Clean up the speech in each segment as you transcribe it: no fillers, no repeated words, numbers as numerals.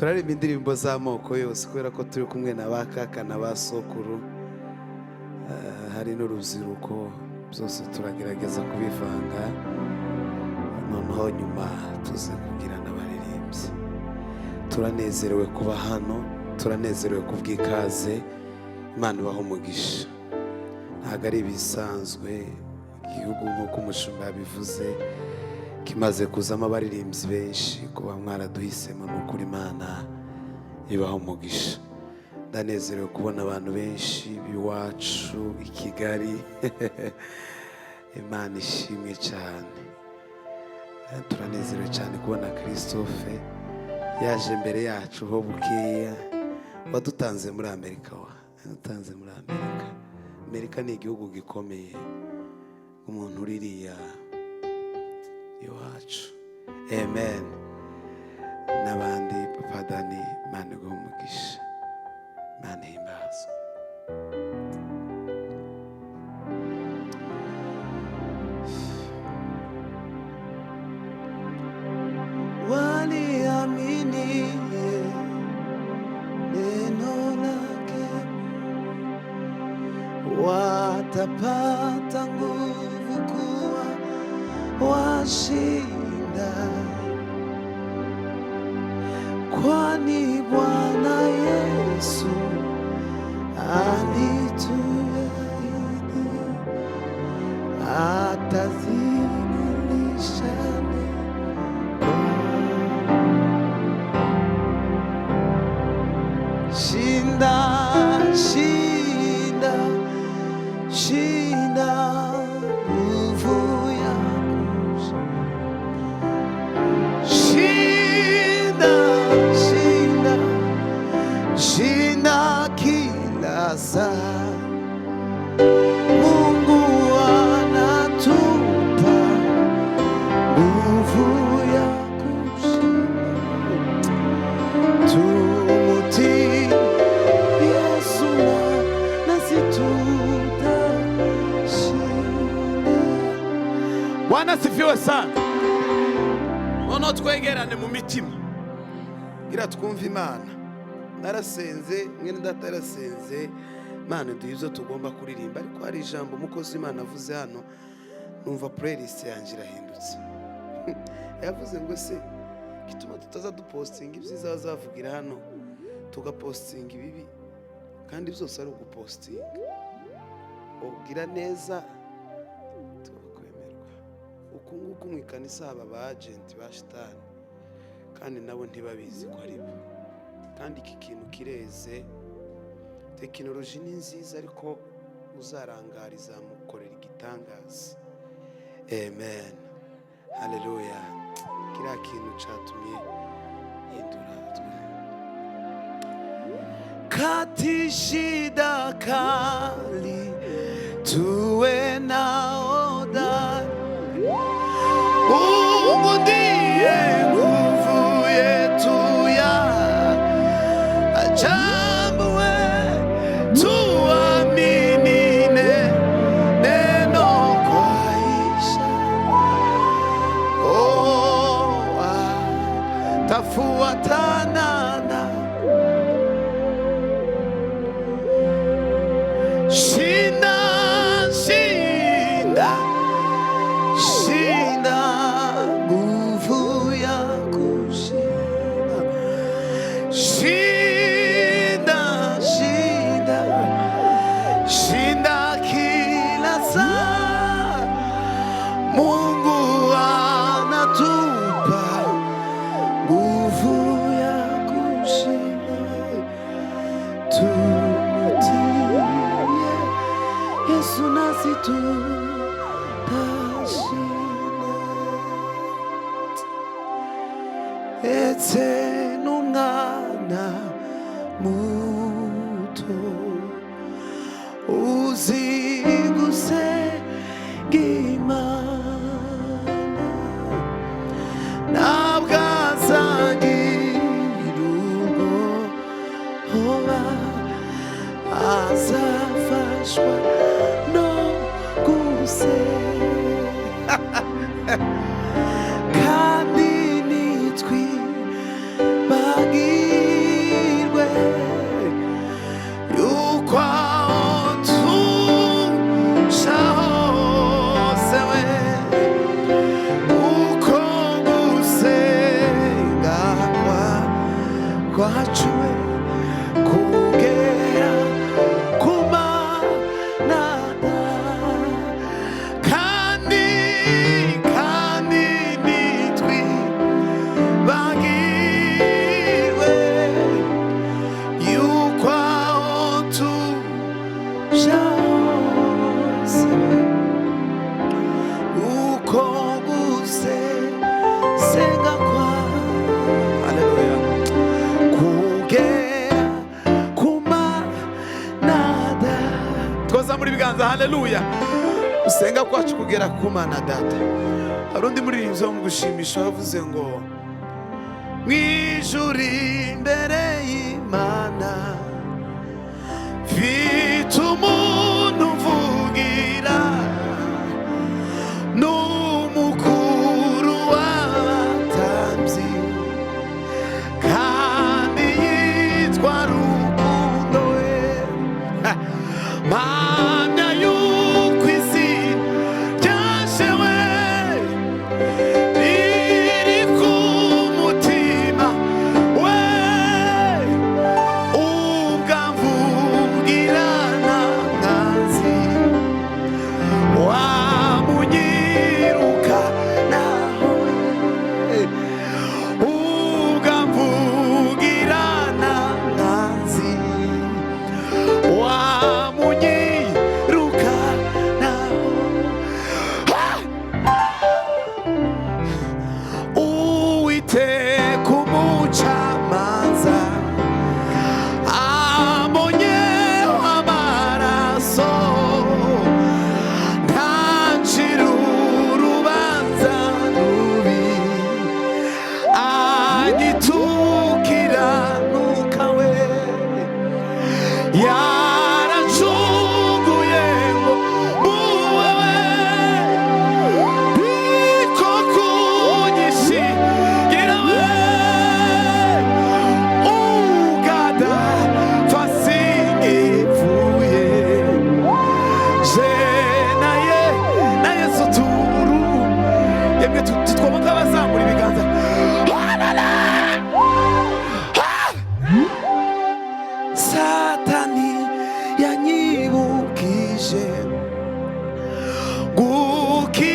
turaririmba indirimbo z'amoko yose kubera ko turi kumwe na ba kaka na ba sokuru, hari n'urubyiruko, byose turagerageza kubivanga, noneho nyuma tuze kugira n'abaririmbyi. Turanezerewe kuba hano, turanezerewe kubw'ikaze. Imana ibaho umugisha. Ntabwo ari ibisanzwe, igihugu nk'uko umushumba yabivuze kimaze kuzamo abaririmbyi benshi. Kuba mwaraduhisemo n'ukuri Imana ibaho umugisha. Ndanezerewe kubona abantu benshi b'iwacu i Kigali. Imana ishimwe cyane. Turanezerewe cyane kubona Christophe yaje mbere yacu ho bukeya, wadutanze muri Amerika. Wadutanze muri Amerika. Amerika ni igihugu gikomeye, umuntu uririya iwacu. Amen. N'abandi Papa Dani, Imana iguhe umugisha. Imana ihimbaze. Waliamini neno lake, watapata nguvu kuwa washinda, kwani Bwana Yesu alituahidi atadhihirisha shinda, shinda, shinda nguvu yako, shinda, shinda, shinda kila saa. Mungu anatupa nguvu ya kushinda. Tumutii Yesu nasi tutashinda. Bwana sifiwe sana. Noneho twegerane mu mitima, gira twumva Imana. Narasenze, mwene data yarasenze, Imana duhe ibyo tugomba kuririmba, ariko hari ijambo umukozi Imana avuze hano, numva playlist yanjye irahindutse. Yavuze ngo se gituma tutaza dupostinga ibyiza bazavugira hano tugapostinga ibibi, kandi byose ari ugupostinga. Ugira neza tukwemerwa. Uku nguku mu ikanisa haba ba agent ba shitani, kandi nabo ntibabizi ko ari bo. Kandi iki kintu kireze, tekinoloji ni nziza, ariko uzarangariza mukorera igitangaza. Amen. Haleluya. Kira kintu catumye hindura twe. Kati shida kali tuwe naoda, Mungu ndiye nguvu yetu ya ajabu. Tuamini neno kwa ishara, tafuatana na shinda, shinda, shinda nguvu ya kushinda. Shinda, shinda, shinda kila saa. Mungu anatupa nguvu ya kushinda. Tumutie Yesu nasi tutashinda. Etse n'umwana muto uzi gusenga Imana, ntabwo azagira ubwoba, azafashwa no gusenga. kandi nitwi bagi kwacu kugera ku Mana kandi nitwi bagirwe yuko aho tuja hose uko gusenga kwawe haleluya kugera ku Mana twoza muri biganza haleluya usenga kwacu kugera ku Mana data. Hari undi muririmbyi wo mu gushimisha wavuze ngo mwijuru imbere y'Imana mfite umuntu mvugira n'umukuru w'abatambyi kandi yitwa Rukundo we Mana yuko izina ryaje we riri ku mutima we ubwamvugirana nkazi wamunyiruka naho ubwamvugirana nkazi wamunyiruka naho Uwiteka umucamanza amonyeho amaraso ntacira urubanza rubi agitukiranuka we yaracunguye ngo muwewe biko kunyishingira we ugada fasingipfuye je na Yesu turu yemwe tutwoboka abazamura ibiganza Satani yanyibukije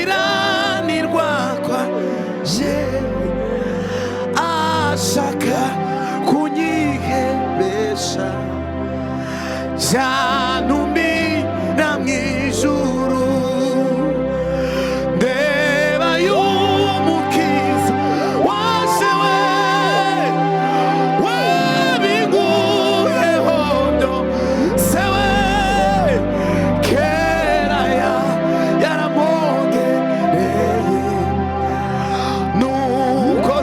gukiranirwa kwaje ashaka kunyihebesha jantumira mw'ijuru ndeba y'umukiza waje we wabiguyeho byose we kera yaramwongereye nuko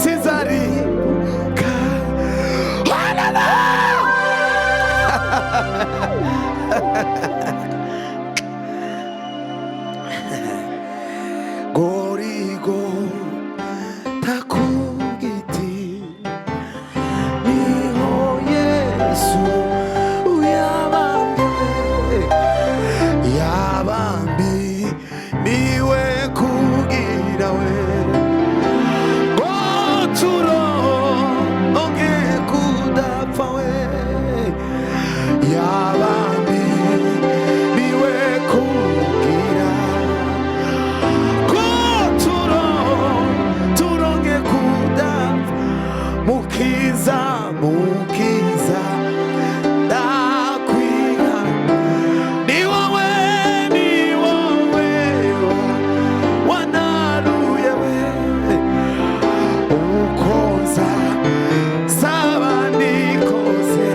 sinzaribuka Gorigota ku giti niho Yesu yabambiwe kugira we ngo turonke kudapfa we yabambiwe kugira ngo turonke kudapfa mukiza ndakwiha ni wowe wanaruye we ukoza saba nikoze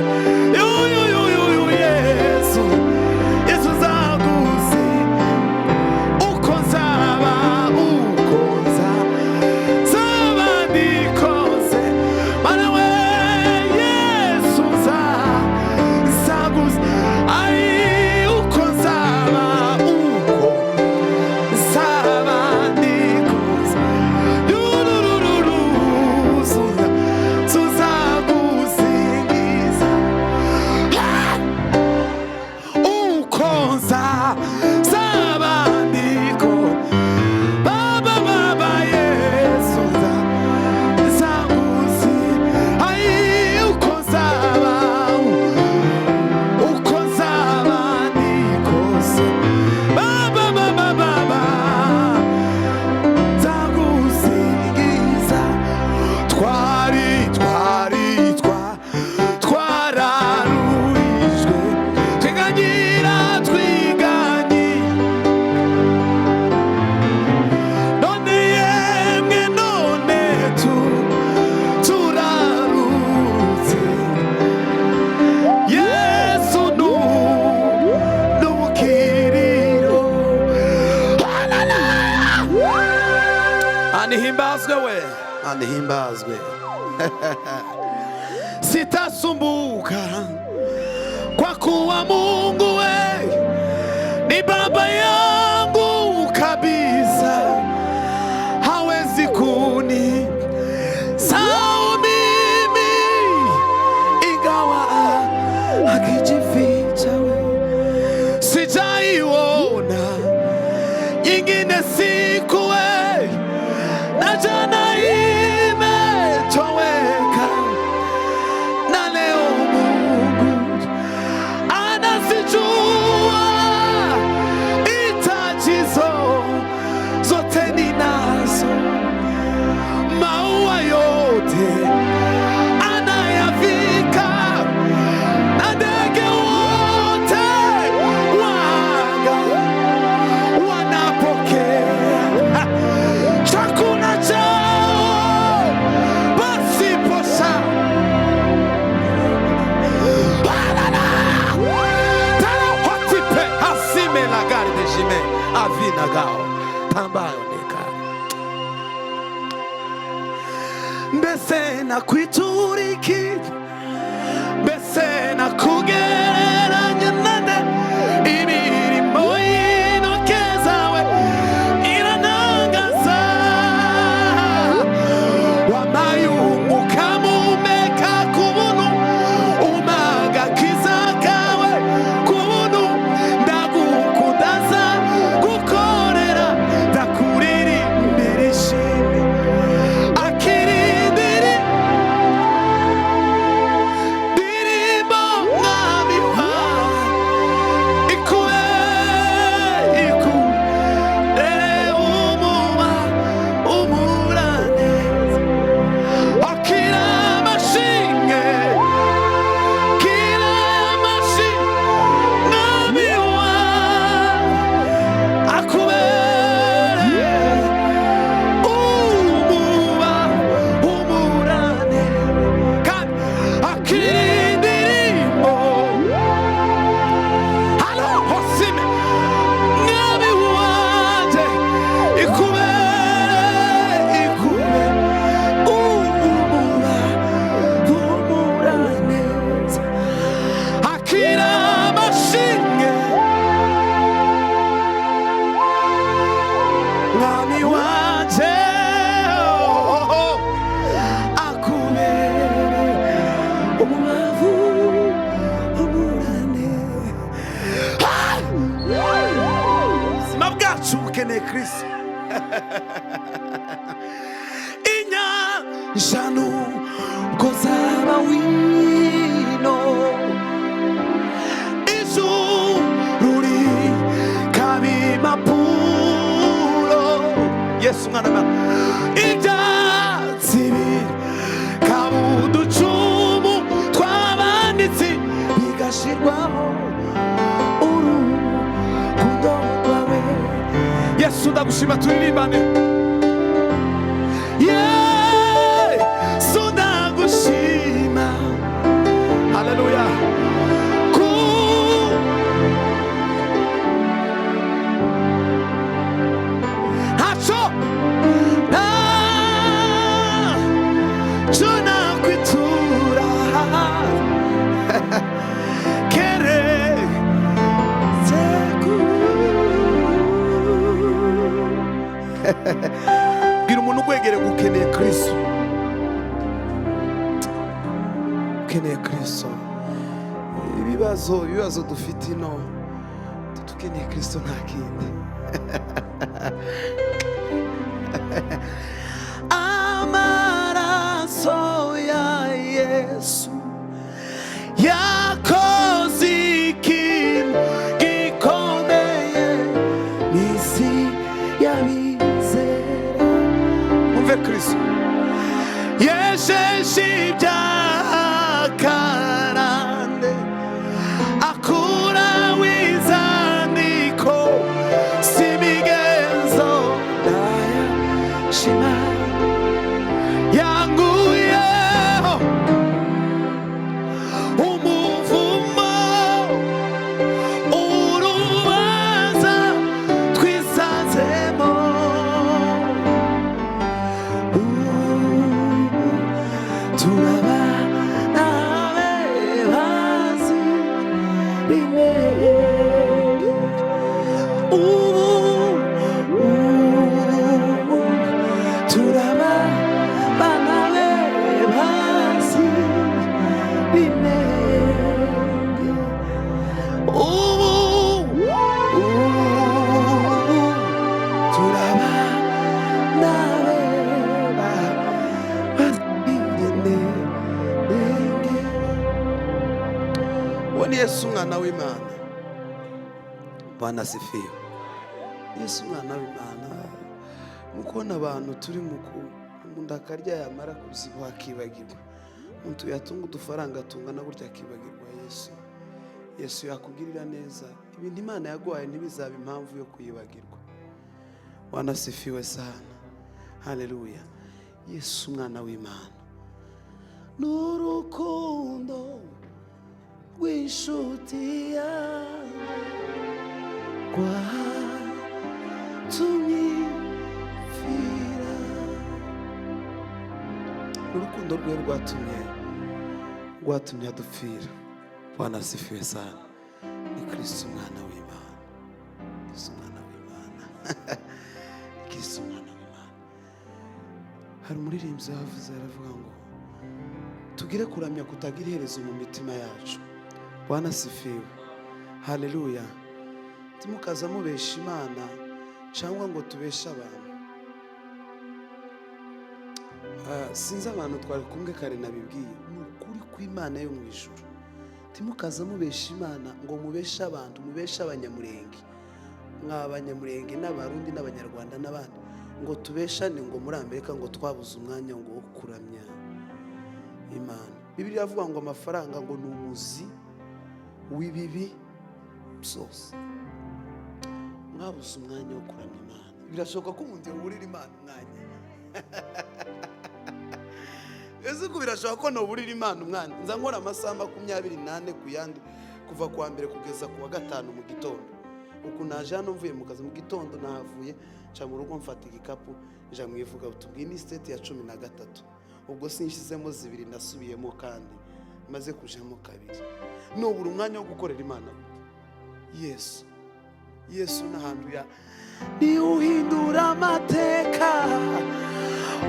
Yesu zaguze ukoza saba nikoze mana we Yesu zaguze twararuhijwe twiganyira twiganyi none yemwe none turarutse Yesu n'ubukiriro anihimbazwe we anihimbazwe sitasumbuka kwa kuwa Mungu we ni baba yangu kabisa, hawezi kuni sao mimi ingawa akijificha we, sijaiona nyingine siku we, na jana imetoweka na leo Mungu anazijua hitaji zote ninazo, maua yote anayavika na ndege wote wanga wanapokea chakula chao pasiposha hasime la gari de jime avina gao tambayo nekari mbese na kwituriki mbese na kugereranya nande imirimo y'intoke zawe iranangaza, wampaye umwuka mpumeka ku buntu, umpaga akiza kawe ku buntu, ndagukunda nza gukorera ndakuririmbira ishimwe akirindiri ndirimbo mwami wawe ikube umurane akira amashinge kira amashinge mwami wawe akubere umurane kandi akira indirimbo halo hosime mwami wanje ikubere umurane akira amashinge mwami wanje akubere umwavu umurane. Ubuzima bwacu bukeneye Kristo. Inyanja nubwo zaba wino, ijuru rikaba impapuro, Yesu mwana wa ibyatsi bikaba uducumu tw'abanditsi bigashirwaho urukundo rwawe. Yesu ndagushima turirimbane. Yesu ndagushima, haleluya. Bwira umuntu ugwegere gukeneye Kristo, ukeneye Kristo. Ibibazo dufite ino tukeneye Kristo nta kindi. Amaraso ya Yesu yakoze ikintu gikomeye n'isi yabizera. Umve Kristo yejeje karande akura wizandiko simigenzo daya shima yanguyeho umuvumo urubanza twisanzemo turaba Yesu mwana w'Imana. Bwana asifiwe. Yesu mwana w'Imana. Mukona abantu turi munda karya yamara kuziba akibagirwa. Umuntu yatunga udufaranga tungana gutya akibagirwa Yesu. Yesu yakugirira neza. Ibintu Imana yaguhaye ntibizaba impamvu yo kuyibagirwa. Bwana asifiwe sana. Haleluya. Yesu mwana w'Imana. N'urukundo w'inshuti yawe rwatumyipfira. Urukundo rwe rwatumye adupfira. Bwana asifiwe sana. Ni Kristo mwana w'Imana. Kristo mwana w'Imana. Kristo mwana w'Imana. Hari umuririmbyi yavuze aravuga ngo tugire kuramya kutagira iherezo mu mitima yacu. Bwana asifiwe. Haleluya. Timukaza mubesha Imana cyangwa ngo tubeshe abantu. Sinzi abantu twari kumwe kare nabibwiye. Ni ukuri kw'Imana yo mu ijuru. Timukaza mubesha Imana ngo mubeshe abantu, mubeshe abanyamurenge. Mw'abanyamurenge n'abarundi n'abanyarwanda n'abandi ngo tubeshane ngo muri Amerika ngo twabuze umwanya ngo wo kuramya Imana. Bibiliya avuga ngo amafaranga ngo ni umuzi w'ibibi byose. Mwabuze umwanya wo kuramya Imana. Birashoboka ko umuntu yoburira Imana umwanya. Ese ko birashoboka ko noburira Imana umwanya. Nza nkora amasaha 28 ku yandi kuva kwa mbere kugeza ku wa gatanu mu gitondo. Uku naje hano mvuye mu kazi mu gitondo nahavuye nca mu rugo mfata igikapu nja mwivuga utubwiye ni state ya 13. Ubwo sinshizemo 2 nasubiyemo kandi maze kujamo 2. Nobura umwanya wo gukorera Imana. Yesu nahantu ya ni uhindura amateka.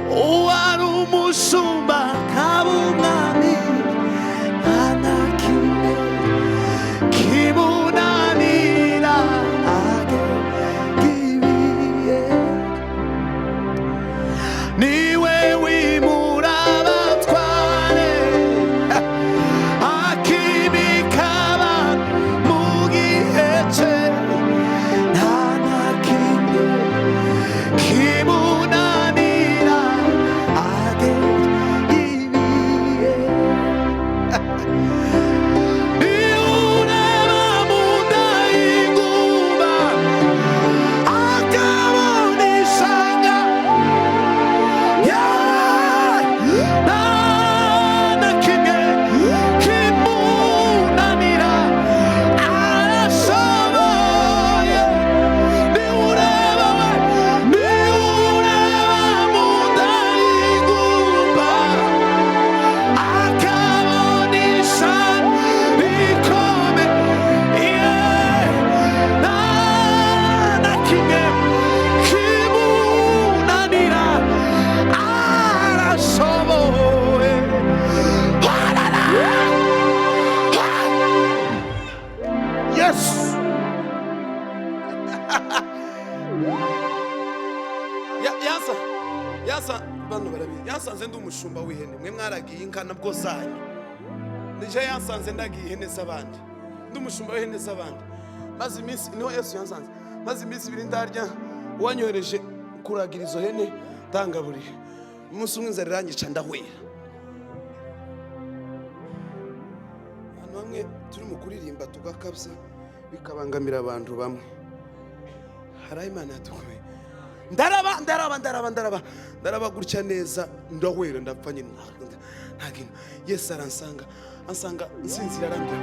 Uwari umushumba kabumwami anakine kibunanira agibiye niwe wimura abatware akimikaba mu gihe cye nta na kimwe kibunanira agibiye. Yansanze ndi umushumba w'ihene mwe mwaragiye inka nabwo zanyu. Nije yansanze ndagiye ihene z'abandi. Ndi umushumba w'ihene z'abandi. Maze iminsi niho Yesu yansanze. Maze iminsi 2 ndarya wanyohereje kuragira izo hene tangaburiye. Umunsi umwe nzarirangica ndahwera. rimwe turi mu kuririmba tugakabya bikabangamira abantu bamwe. Hari Imana yatukuye. Ndaraba gutya neza ndahwera ndapfa nyine ntakintu. Yesu ansanga nsinzira arambya.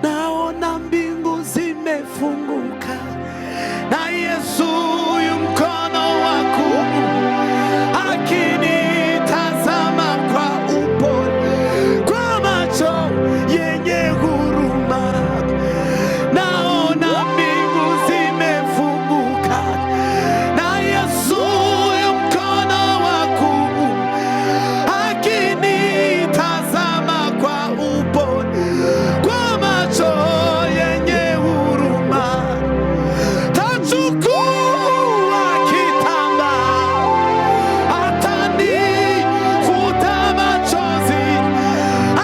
Naona mbingu zimefunguka na Yesu yu mkono wako akinitazama kwa upole kwa macho yenye huruma. Naona mbingu zimefunguka na Yesu yu mkono wako akinitazama kwa upole kwa macho yenye huruma. Tachukua kitambaa atanifuta machozi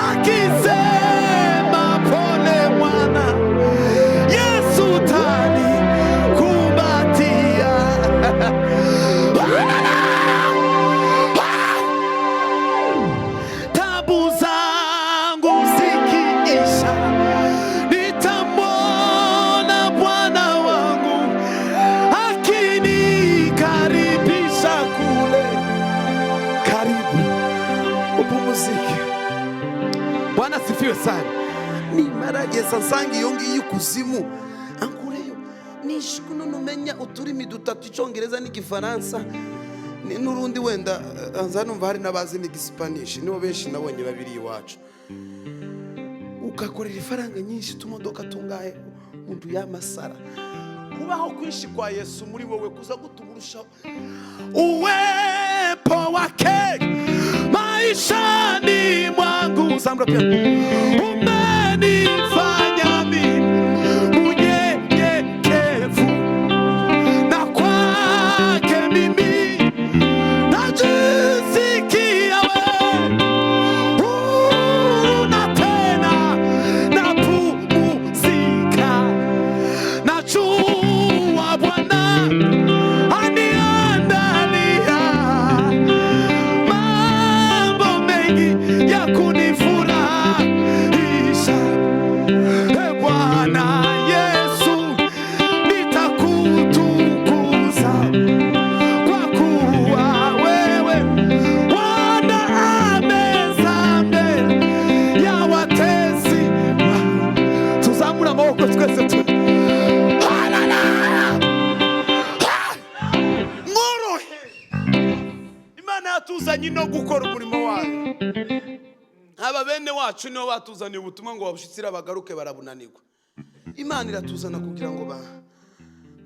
akisema pole mwana, Yesu tanikumbatia. Tabu zangu zikiisha nitamwona Bwana wangu akinikaribisha kule. Karibu upumzike. Bwana sifiwe sana. Ni Imbaraga sansangi yongi y'ikuzimu ankureyo nishikuno numenya uturimi dutatu icyongereza n'igifaransa n'urundi wenda nzanumva hari n'abazi n'Igisipanish nibo benshi nabonye babiri iwacu. Ugakorera ifaranga nyinshi tumodoka tungahe mundu y'amasara. Kubaho kwinshi kwa Yesu muri wowe kuza gutuma urushaho uwepo wake maishani mwangu. Sambra pia umenifanya mimi mnyenyekevu na kwake mimi najisikia wewe na tena napumzika. Najua Bwana aniandalia mambo mengi ya kunifurahisha. Bwana Yesu nitakutukuza kwa kuwa wewe Bwana ameza mbele ya watesi. Tuzamura amaboko twese tu. Imana yatuzanye no gukora umurimo wayo. Aba bene wacu nibo batuzaniye ubutumwa ngo babushitsira bagaruke barabunanirwa. Imana iratuzana kugira ngo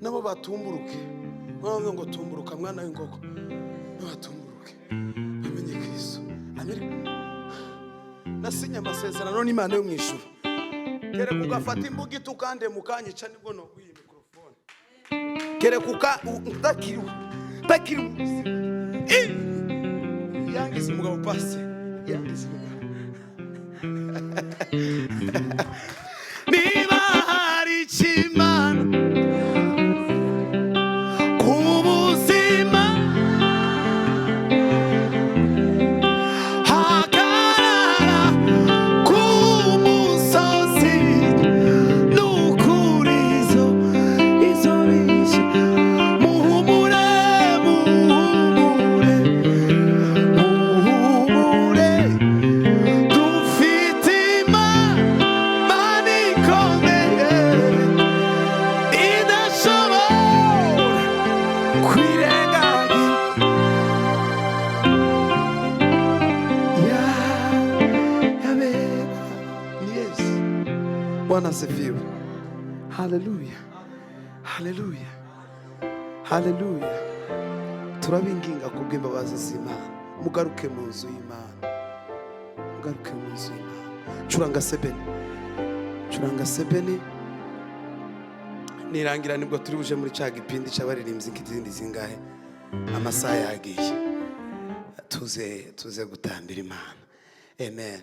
nabo batumburuke. Mwana ngo tumburuka mwana w'ingoko. Batumburuke. Bamenye Kristo. Amen. Nasinya amasezerano n'Imana yo mwishura. Kere kugafata imbuga itukande mukanyica nibwo no kwiyi mikrofone. Kere kuka takiri yangize umugabo pase. Yangize umugabo. Niba hari ikimana ku buzima hagarara ku musozi n'ukuri izo bishe. Muhumure dufite Imana ikomeye idashobora kwirengagiza. Yabera ni Yesu. Bwana asifiwe. Haleluya, haleluya, haleluya. Turabinginga kubw'imbabazi z'Imana mugaruke mu nzu y'Imana. Mugaruke mu nzu y'Imana. Curanga sebeni nirangira nibwo turi buje muri cya gipindi cy'abaririmbyi nk'izindi zingahe. Amasaha yagiye. Tuze gutambira Imana. Amen.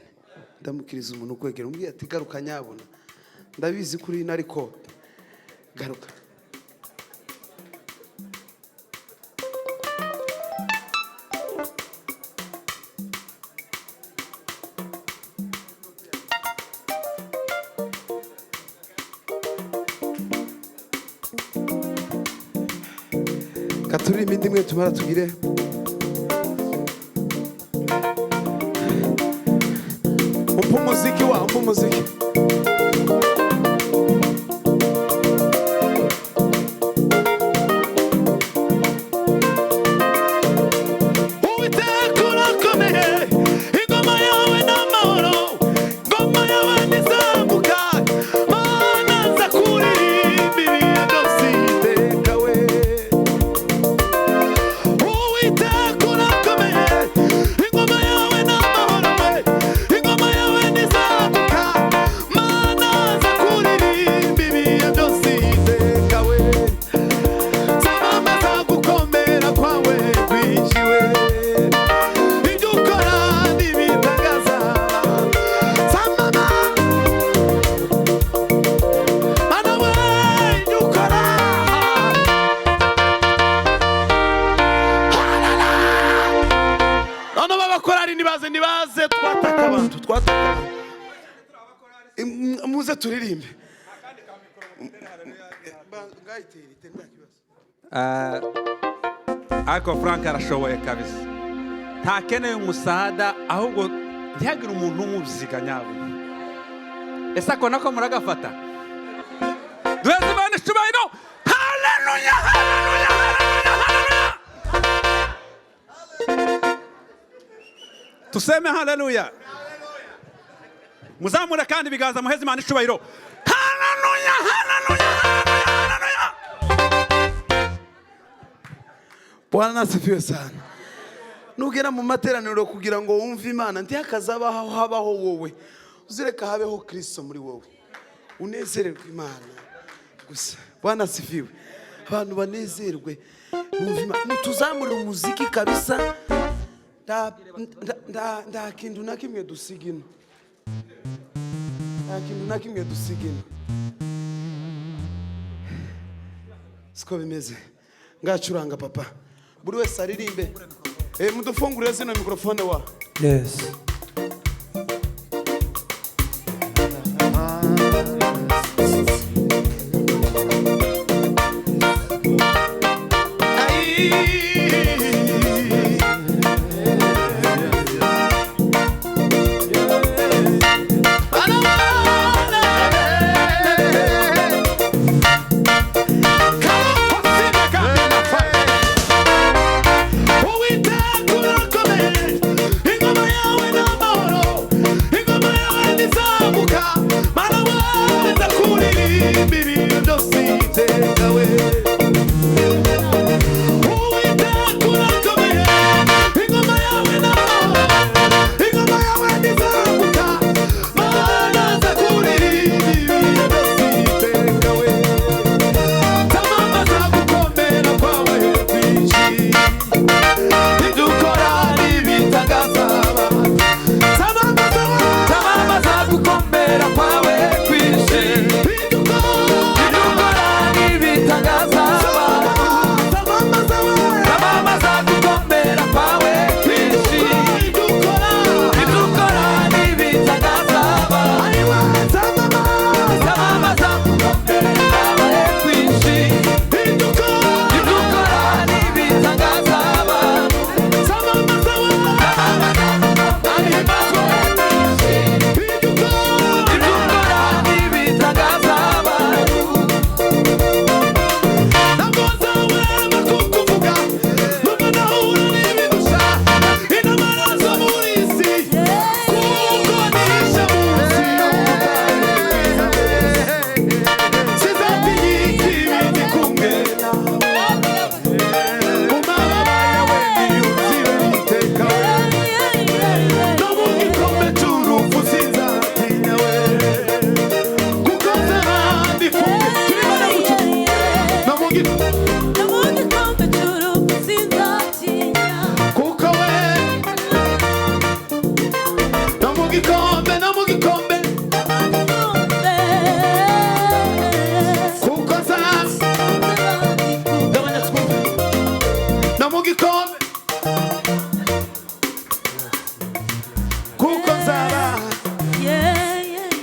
Ndamukiriza umuntu kwegera umbwiye ati garuka nyabona. Ndabizi kuri nariko garuka. katuririmba indi imwe tumara tugire umpa umuziki wa umpa umuziki. Uwiteka urakomeye, ingoma yawe n'amahoro, ingoma yawe ntizamuka, Mana nza kuririmba ibihe byose iteka we. Uwiteka urakomeye, ingoma yawe n'amahoro we, ingoma yawe ntizamuka, Mana nza kuririmba ibihe byose iteka we. Zamamaza gukomera kwawe kwinshi we, ibyo ukora ntibitangaza. Zamama Mana we, ibyo ukora. None b'abakorari nibaze twataka abantu, muze turirimbe. Ariko Frank arashoboye kabisa, ntakeneye umusada ahubwo ntihagire umuntu umuziga nyabo. Ese ako nako muragafata? Duheze Imana icyubahiro. Haleluya, haleluya, haleluya, haleluya. Tuseme haleluya. Muzamure kandi ibiganza muheze Imana icyubahiro. Haleluya, haleluya, haleluya, haleluya. Bwana asifiwe sana. Nugera mu materaniro kugira ngo wumve Imana ntihakazabaho habaho wowe, uzireka habeho Kristo muri wowe, unezererwe Imana gusa. Bwana asifiwe. Abantu banezerwe bumve Imana. Tuzamure umuziki kabisa. Nda kintu na kimwe dusigino, nta kintu na kimwe dusigino. Siko bimeze. Ngacuranga papa, buri wese aririmbe. Mudufungurire zino mikrofone wa. Yes.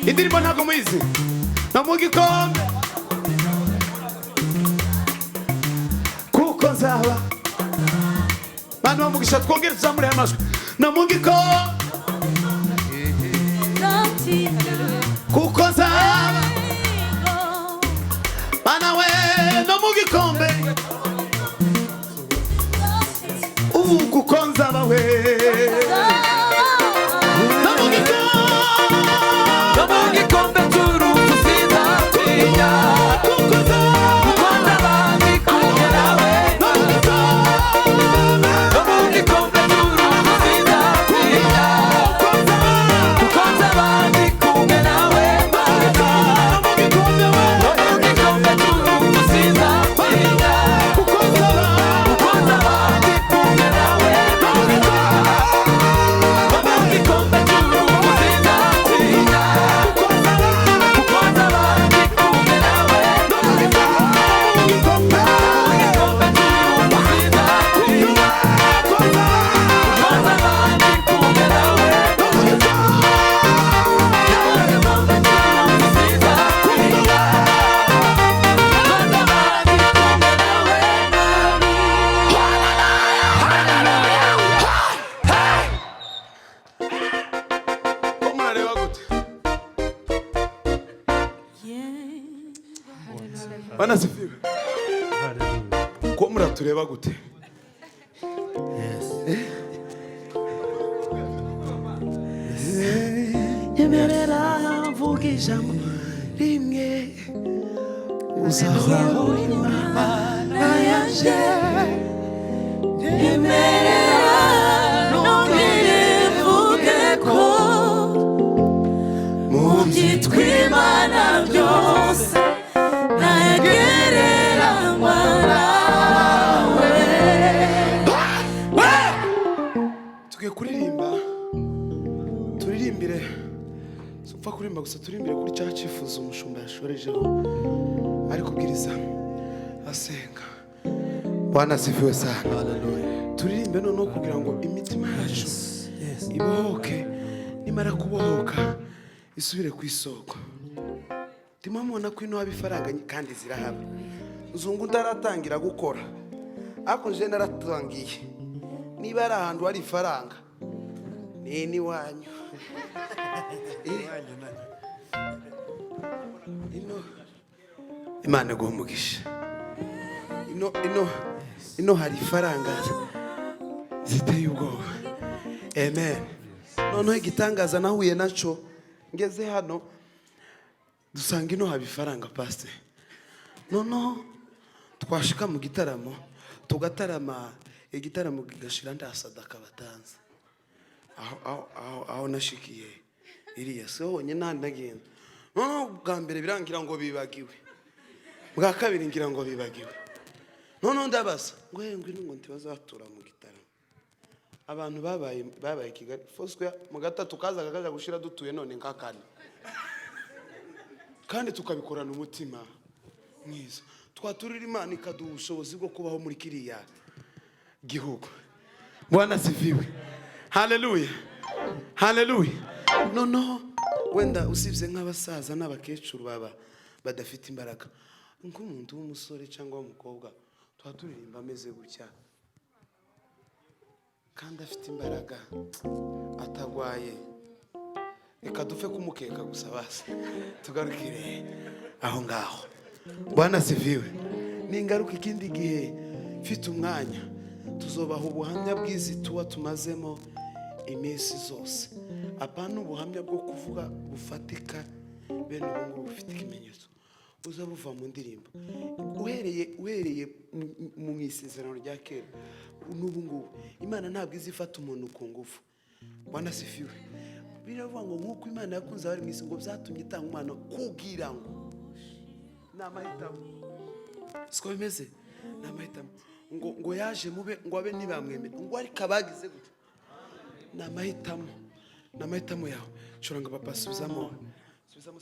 indirimbo ntago muyizi no mu gikombe kuko nzaba Mana umugisha twongere tuzamure amajwi no mu gikombe kuko nzaba Mana we no mu gikombe kuko nzaba we no mu gikombe cy'urupfu sinzatinya kuko nzaba ndi kumwe nawe no mu gikombe cy'urupfu sinzatinya kuko nzaba ndi kumwe nawe no mu gikombe cy'urupfu sinzatinya kuko nzaba ndi kumwe nawe no mu gikombe cy'urupfu sinzatinya kuko nzaba ndi kumwe nawe no mu gikombe Banasifiwe. Ko muratureba gute? Yemerera mvuga ijambo rimwe uzahoraho Imana yaje yemerera nongere mvuge ko mu byitwa Imana byose turirimbire supfa kurimba gusa turimbire kuri cya cyifuzo umushumba yashorejeho ari kubwiriza asenga Bwana asifiwe sana turirimbe noneho kugira ngo imitima yacu ibohoke nimara kubohoka isubire ku isoko ndimo mubona ko ino haba ifaranga kandi zirahaba Nzungu ndaratangira gukora ariko nje naratangiye niba ari ahantu hari ifaranga ni wanyu Imana guhumugisha ino hari ifaranga ziteye ubwoba amen noneho igitangaza nahuye naco ngeze hano dusanga ino haba ifaranga pastor noneho twashika mu gitaramo tugatarama igitaramo gigashira ndasadaka batanze aho nashikiye iriya so nye nagenda no bwa mbere birangira ngo bibagiwe bwa kabiri ngira ngo bibagiwe no ndabasa ngo ngo ntibazatura mu gitaramo abantu babaye Kigali foswe mu gatatu kazaga kaza gushira dutuye none nkakane kandi tukabikorana umutima mwiza twaturira Imana ikaduha ubushobozi bwo kubaho muri kiriya gihugu Bwana asifiwe haleluya haleluya no wenda usibye nk'abasaza n'abakecuru badafite imbaraga nk'umuntu w'umusore cyangwa w'umukobwa twaturirimba ameze gutya kandi afite imbaraga atagwaye reka dupfe kumukeka gusa basi tugarukire aho ngaho Bwana asifiwe ningaruka ikindi gihe mfite umwanya tuzobaha ubuhamya bw'izituwa tumazemo iminsi zose apana ubuhamya bwo kuvuga bufatika bene ubungu bufite ikimenyetso uza buva mu ndirimbo uhereye mu isezerano rya kera n'ubungu Imana ntabwo izifata umuntu ku ngufu Bwana asifiwe biravuga ngo nkuko Imana yakunze abari mu isi ngo byatumye itanga umwana kugira ngo namahitamo siko bimeze namahitamo ngo yaje mube ngo abe nibamwemera ngo ariko abagize gute namahitamo yawe shoranga papa subizamo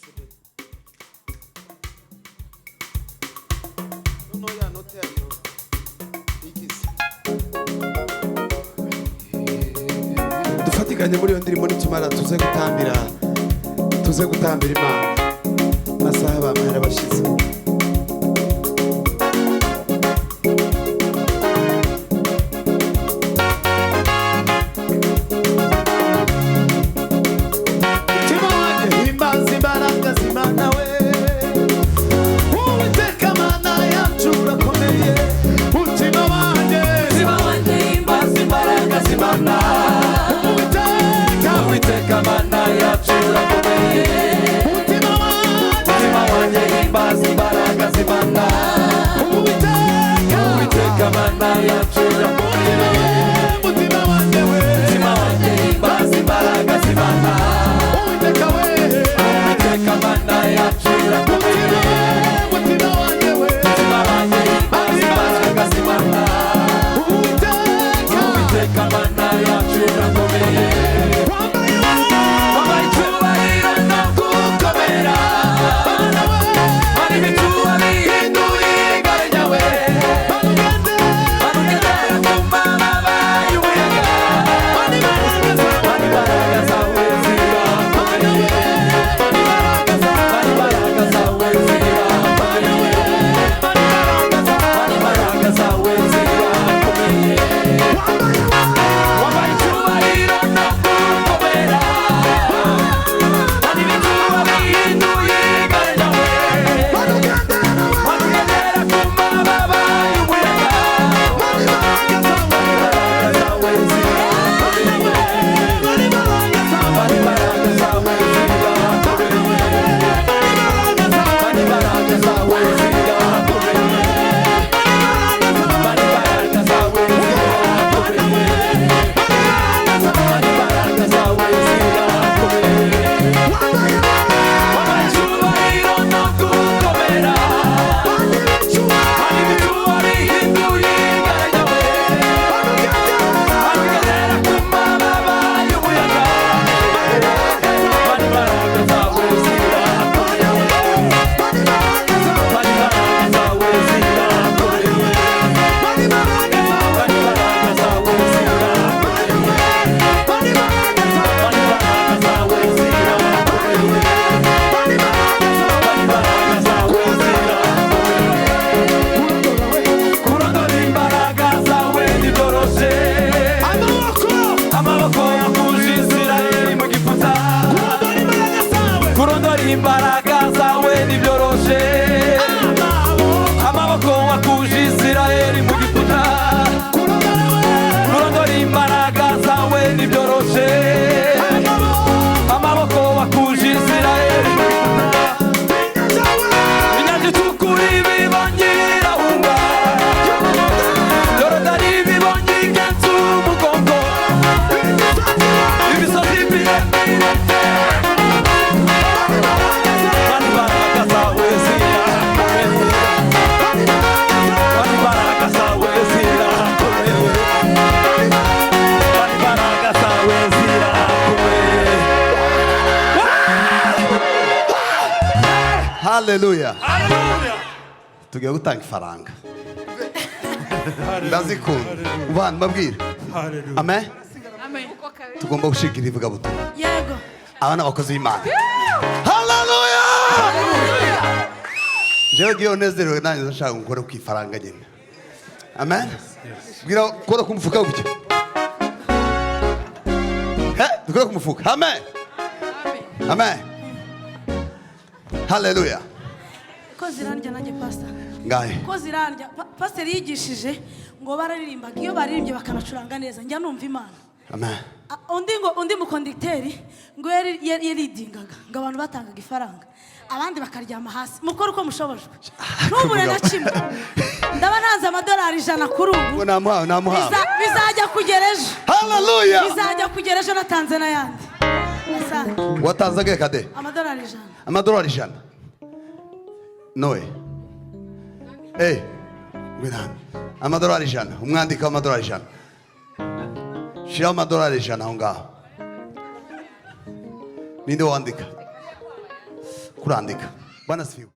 sebeni no ya note yayo igize dufatikanye muri iyo ndirimo nitumara tuze gutambira Imana masaha bamara bashize imbaraga zawe ntibyoroshe amaboko wakuje Isirayeli mu giputa kurondora imbaraga zawe ntibyoroshe amaboko wakuje Isirayeli mu giputa inyanja itukura ibibonye irahunga Yorodani ibibonye igenza umugongo imisozi miremire imbaraga zawe zirakomeye imbaraga zawe zirakomeye imbaraga zawe zirakomeye. Haleluya. Tugiye gutanga ifaranga. Ndazikunda. Ubana mbabwira. Amen. Tugomba gushigira ivugabutumwa. Yego. Abana bakoze Imana. Haleluya. Jewe giye onezerewe nanjye ndashaka gukora ku ifaranga nyine. Amen. Bwira kora ku mufuka gutya. Dukora ku mufuka. Amen. Amen. Haleluya. Ko zirandya nanjye pastor. Ngahe. Ko zirandya pastor yigishije ngo bararirimbaga iyo baririmbye bakanacuranga neza njya numva Imana. Amen. Undi mu conducteur ngo yaridingaga ngo abantu batangaga ifaranga abandi bakaryama hasi mukora uko mushobojwe n'ubure na kimwe ndaba nanze amadolari 100 kuri ubu namuha bizajya kugereje. Haleluya. Bizajya kugereje natanze n'ayandi. Watanze agahe kade? Amadolari 100. Amadolari 100. Noe. Gwina. Amadolari 100. Umwandika amadolari 100. Shira amadolari 100 aho ngaho. Ninde wandika? Kurandika. Bwana sifiwe.